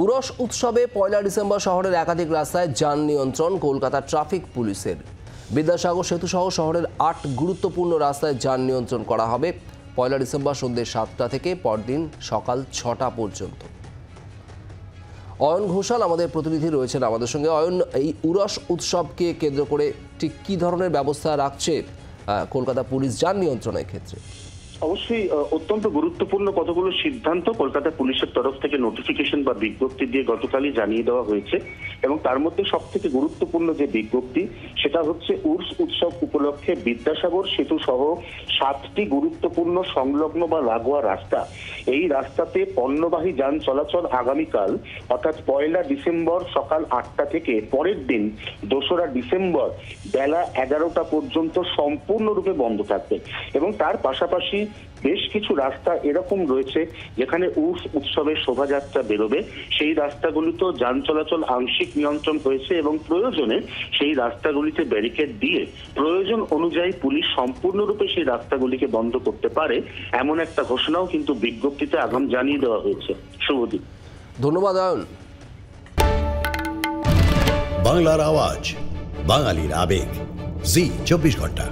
উরস উৎসবে ১ ডিসেম্বর শহরের একাধিক রাস্তায় যান নিয়ন্ত্রণ কলকাতা ট্রাফিক পুলিশের। বিদ্যাসাগর সেতু সহ শহরের ৮ গুরুত্বপূর্ণ রাস্তায় যান নিয়ন্ত্রণ করা হবে ১ ডিসেম্বর সন্ধ্যে ৭টা থেকে পরদিন সকাল ৬টা পর্যন্ত। অয়ন ঘোষাল আমাদের প্রতিনিধি রয়েছেন আমাদের সঙ্গে। অয়ন, এই উরস উৎসবকে কেন্দ্র করে ঠিক কী ধরনের ব্যবস্থা রাখছে কলকাতা পুলিশ যান নিয়ন্ত্রণের ক্ষেত্রে? অবশ্যই অত্যন্ত গুরুত্বপূর্ণ কতগুলো সিদ্ধান্ত কলকাতা পুলিশের তরফ থেকে নোটিফিকেশন বা বিজ্ঞপ্তি দিয়ে গতকালই জানিয়ে দেওয়া হয়েছে, এবং তার মধ্যে সব থেকে গুরুত্বপূর্ণ যে বিজ্ঞপ্তি সেটা হচ্ছে উর্স উৎসব উপলক্ষে বিদ্যাসাগর সেতু সহ 7টি গুরুত্বপূর্ণ সংলগ্ন বা লাগোয়া রাস্তা, এই রাস্তাতে পণ্যবাহী যান চলাচল আগামীকাল অর্থাৎ ১ ডিসেম্বর সকাল ৮টা থেকে পরের দিন ২রা ডিসেম্বর বেলা ১১টা পর্যন্ত সম্পূর্ণরূপে বন্ধ থাকবে। এবং তার পাশাপাশি বেশ কিছু রাস্তা এরকম রয়েছে যেখানে উর্স উৎসবের শোভাযাত্রা বেরোবে, সেই রাস্তাগুলিতেও যান চলাচল আংশিক নিয়ন্ত্রণ হয়েছে এবং প্রয়োজনে সেই রাস্তাগুলিতে ব্যারিকেড দিয়ে প্রয়োজন অনুযায়ী পুলিশ সম্পূর্ণরূপে সেই রাস্তাগুলিকে বন্ধ করতে পারে, এমন একটা ঘোষণাও কিন্তু বিজ্ঞপ্তিতে আগাম জানিয়ে দেওয়া হয়েছে। শুভদিন। ধন্যবাদ অয়ন। বাংলার আওয়াজ, বাঙালির আবেগ, জি ২৪ ঘন্টা।